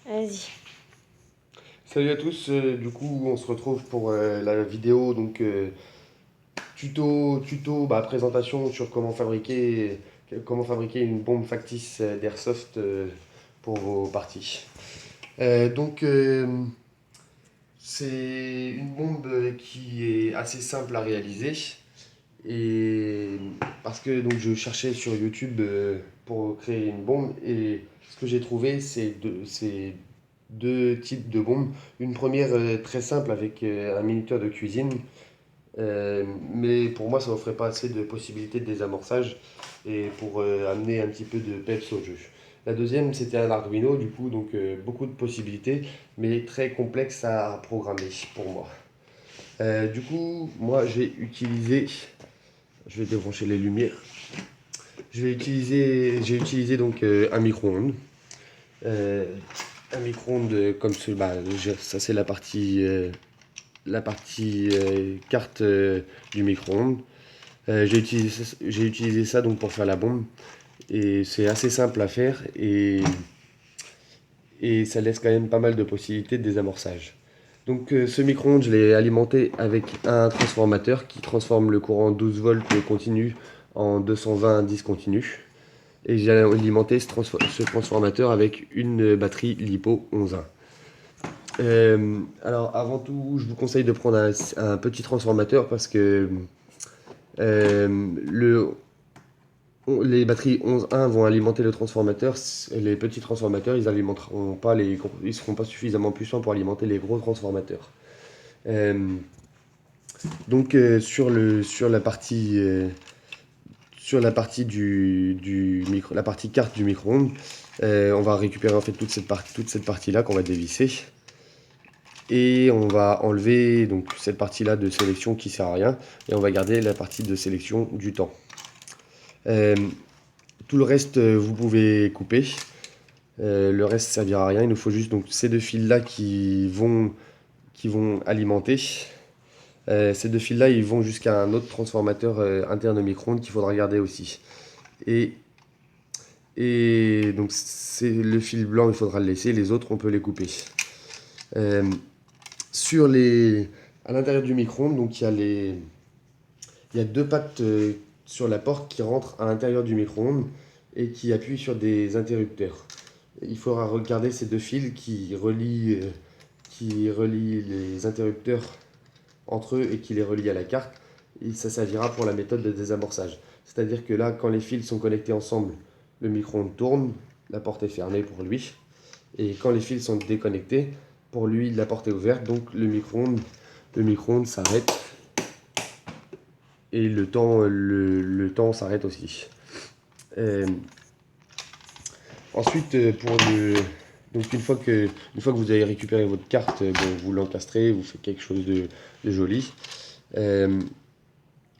Vas-y. Salut à tous, du coup on se retrouve pour la vidéo tuto présentation sur comment fabriquer une bombe factice d'airsoft pour vos parties. Donc c'est une bombe qui est assez simple à réaliser et parce que donc je cherchais sur YouTube pour créer une bombe et ce que j'ai trouvé c'est deux types de bombes. Une première très simple avec un minuteur de cuisine, mais pour moi ça n'offrait pas assez de possibilités de désamorçage et pour amener un petit peu de peps au jeu. La deuxième c'était un Arduino du coup donc beaucoup de possibilités mais très complexe à programmer pour moi. Du coup moi je vais débrancher les lumières. J'ai utilisé donc un micro-ondes. Euh, un micro-ondes comme ce, ça c'est la partie carte du micro-ondes. J'ai utilisé ça donc pour faire la bombe et c'est assez simple à faire et ça laisse quand même pas mal de possibilités de désamorçage. Donc ce micro-ondes, je l'ai alimenté avec un transformateur qui transforme le courant 12 volts continu en 220 discontinu. Et j'ai alimenté ce transformateur avec une batterie LiPo 11.1. Alors avant tout, je vous conseille de prendre un petit transformateur parce que le, les batteries 11.1 vont alimenter le transformateur. Les petits transformateurs, ils seront pas suffisamment puissants pour alimenter les gros transformateurs. Euh, donc sur la partie la partie carte du micro-ondes, on va récupérer en fait toute cette partie là qu'on va dévisser. Et on va enlever donc cette partie-là de sélection qui sert à rien et on va garder la partie de sélection du temps. Euh, Tout le reste, vous pouvez couper. Le reste ne servira à rien. Il nous faut juste donc ces deux fils-là qui vont alimenter. Ces deux fils-là, ils vont jusqu'à un autre transformateur interne au micro-ondes qu'il faudra garder aussi. Et, et donc c'est le fil blanc, il faudra le laisser. Les autres, on peut les couper. Euh, sur les, à l'intérieur du micro-ondes, donc il y a deux pattes sur la porte qui rentrent à l'intérieur du micro-ondes et qui appuient sur des interrupteurs. Il faudra regarder ces deux fils qui relient les interrupteurs entre eux et qui les relient à la carte. Et ça servira pour la méthode de désamorçage. C'est-à-dire que là, quand les fils sont connectés ensemble, le micro-ondes tourne, la porte est fermée pour lui. Et quand les fils sont déconnectés, pour lui, la porte est ouverte, donc le micro-ondes s'arrête et le temps s'arrête aussi. Euh, Ensuite, donc une fois que vous avez récupéré votre carte, bon, vous l'encastrez, vous faites quelque chose de joli. Euh,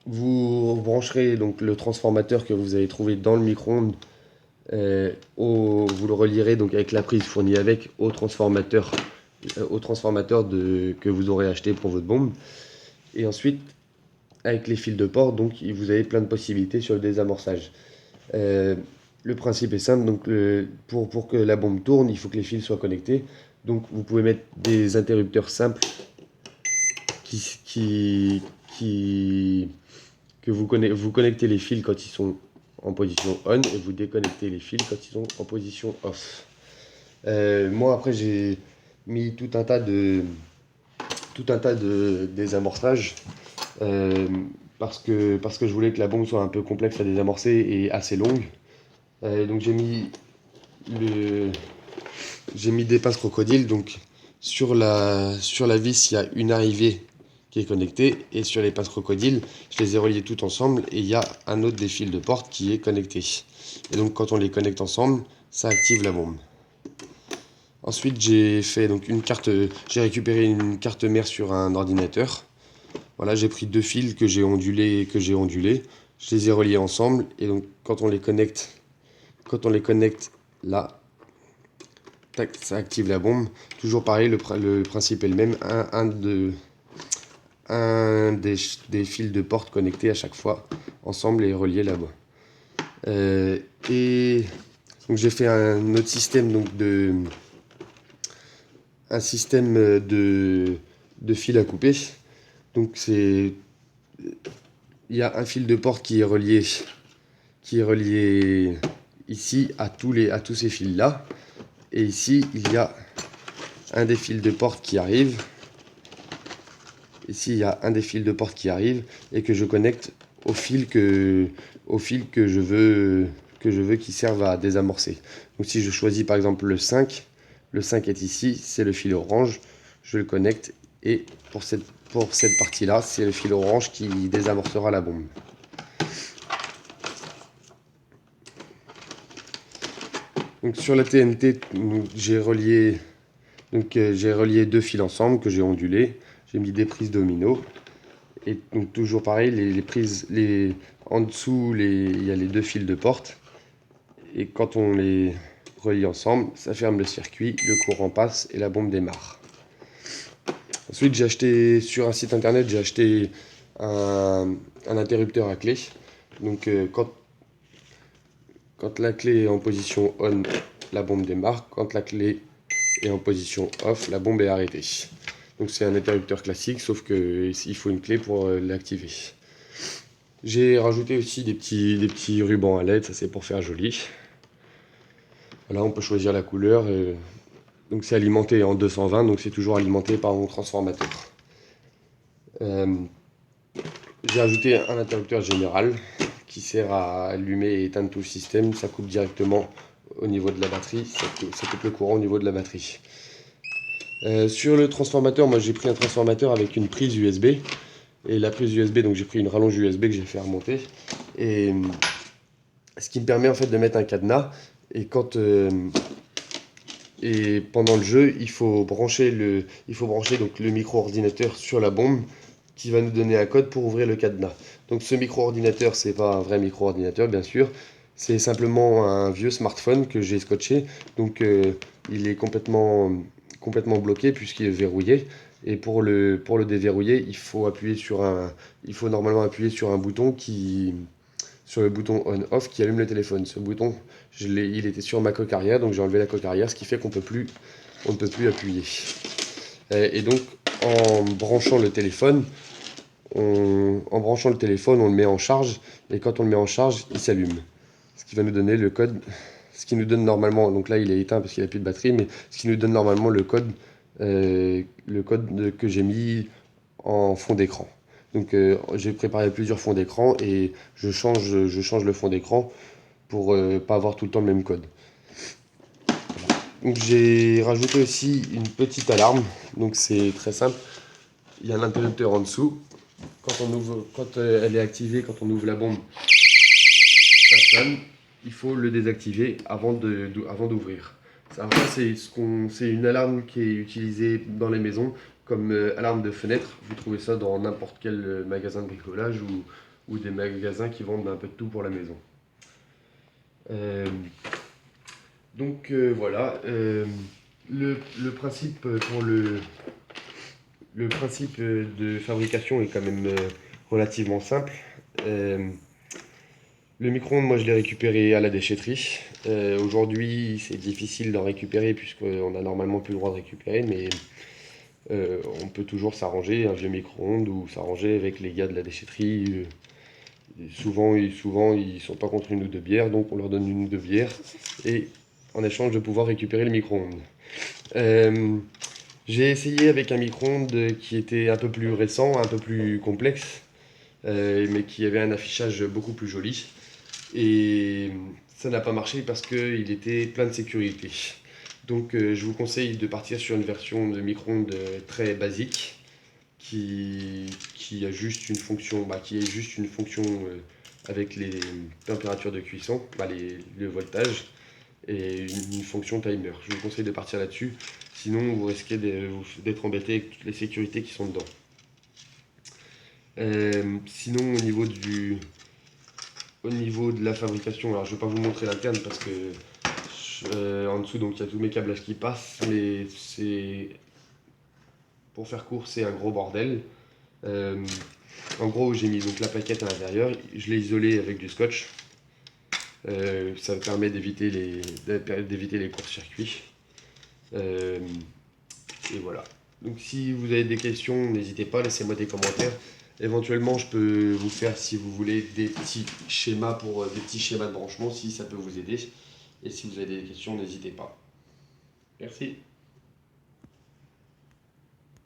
Vous brancherez donc le transformateur que vous avez trouvé dans le micro-ondes, vous le relierez donc avec la prise fournie avec au transformateur que vous aurez acheté pour votre bombe. Et ensuite, avec les fils de port, donc vous avez plein de possibilités sur le désamorçage. Euh, le principe est simple, donc pour que la bombe tourne, il faut que les fils soient connectés. Donc vous pouvez mettre des interrupteurs simples qui, qui, qui, que vous connectez les fils quand ils sont en position on et vous déconnectez les fils quand ils sont en position off. Moi après j'ai mis tout un tas de désamorçages euh, parce que je voulais que la bombe soit un peu complexe à désamorcer et assez longue. Donc le, j'ai mis des pinces crocodiles. Donc sur la vis, il y a une arrivée qui est connectée. Et sur les pinces crocodiles, je les ai reliées toutes ensemble. Et il y a un autre des fils de porte qui est connecté. Et donc quand on les connecte ensemble, ça active la bombe. Ensuite, j'ai récupéré une carte mère sur un ordinateur. Voilà, j'ai pris deux fils que j'ai ondulés. Je les ai reliés ensemble. Et donc quand on les connecte là, tac, ça active la bombe. Toujours pareil, le principe est le même. Un des fils de porte connectés à chaque fois, ensemble et reliés là-bas. Et donc j'ai fait un autre système donc un système de fil à couper. Donc il y a un fil de porte qui est relié ici à tous ces fils-là. Et ici, il y a un des fils de porte qui arrive. Ici, il y a un des fils de porte qui arrive et que je connecte au fil que je veux qu'il serve à désamorcer. Donc si je choisis par exemple le 5 est ici, c'est le fil orange, je le connecte et pour cette partie-là, c'est le fil orange qui désamorcera la bombe. Donc sur la TNT, j'ai relié deux fils ensemble que j'ai ondulés. J'ai mis des prises domino. Et donc toujours pareil, les prises, en dessous, il y a les deux fils de porte. Et quand on les relie ensemble, ça ferme le circuit, le courant passe et la bombe démarre. Ensuite, j'ai acheté sur un site internet, j'ai acheté un interrupteur à clé. Donc quand la clé est en position on, la bombe démarre. Quand la clé est en position off, la bombe est arrêtée. Donc c'est un interrupteur classique, sauf qu'il faut une clé pour l'activer. J'ai rajouté aussi des petits rubans à LED, ça c'est pour faire joli. Voilà, on peut choisir la couleur. Donc c'est alimenté en 220, donc c'est toujours alimenté par mon transformateur. J'ai ajouté un interrupteur général qui sert à allumer et éteindre tout le système. Ça coupe directement au niveau de la batterie, ça coupe le courant au niveau de la batterie. Sur le transformateur, moi j'ai pris un transformateur avec une prise USB. Et la prise USB, donc j'ai pris une rallonge USB que j'ai fait remonter. Et ce qui me permet en fait de mettre un cadenas. Et et pendant le jeu, il faut brancher donc le micro-ordinateur sur la bombe qui va nous donner un code pour ouvrir le cadenas. Donc ce micro-ordinateur, c'est pas un vrai micro-ordinateur bien sûr, c'est simplement un vieux smartphone que j'ai scotché. Donc il est complètement bloqué puisqu'il est verrouillé. Et pour le déverrouiller, il faut normalement appuyer sur un bouton sur le bouton on-off qui allume le téléphone. Ce bouton, il était sur ma coque arrière, donc j'ai enlevé la coque arrière, ce qui fait qu'on ne peut plus appuyer. Et donc, en branchant le téléphone, on le met en charge, et quand on le met en charge, il s'allume. Ce qui va nous donner le code, ce qui nous donne normalement, donc là il est éteint parce qu'il n'a plus de batterie, mais ce qui nous donne normalement le code que j'ai mis en fond d'écran. Donc j'ai préparé plusieurs fonds d'écran et je change le fond d'écran pour pas avoir tout le temps le même code. Donc j'ai rajouté aussi une petite alarme, donc c'est très simple. Il y a l'interrupteur en dessous. Quand elle est activée, quand on ouvre la bombe, ça sonne. Il faut le désactiver avant d'ouvrir. C'est une alarme qui est utilisée dans les maisons comme alarme de fenêtre. Vous trouvez ça dans n'importe quel magasin de bricolage ou des magasins qui vendent un peu de tout pour la maison. Voilà. Le principe le principe de fabrication est quand même relativement simple. Le micro-ondes, moi je l'ai récupéré à la déchetterie. Aujourd'hui, c'est difficile d'en récupérer puisqu'on a normalement plus le droit de récupérer, mais on peut toujours s'arranger, un vieux micro-ondes, ou s'arranger avec les gars de la déchetterie. Souvent, ils sont pas contre une ou deux bières, donc on leur donne une ou deux bières, et en échange de pouvoir récupérer le micro-ondes. J'ai essayé avec un micro-ondes qui était un peu plus récent, un peu plus complexe, mais qui avait un affichage beaucoup plus joli. Et ça n'a pas marché parce qu'il était plein de sécurité. Donc je vous conseille de partir sur une version de micro-ondes très basique qui a juste une fonction, avec les températures de cuisson, le voltage, et une fonction timer. Je vous conseille de partir là-dessus, sinon vous risquez d'être embêté avec toutes les sécurités qui sont dedans. Sinon au niveau de la fabrication, alors je ne vais pas vous montrer l'interne parce que en dessous donc il y a tous mes câblages qui passent, mais pour faire court, c'est un gros bordel. En gros, j'ai mis donc la plaquette à l'intérieur, je l'ai isolée avec du scotch. Ça permet d'éviter les courts-circuits. Et voilà. Donc si vous avez des questions, n'hésitez pas, laissez-moi des commentaires. Éventuellement, je peux vous faire, si vous voulez, des petits schémas des petits schémas de branchement, si ça peut vous aider. Et si vous avez des questions, n'hésitez pas. Merci.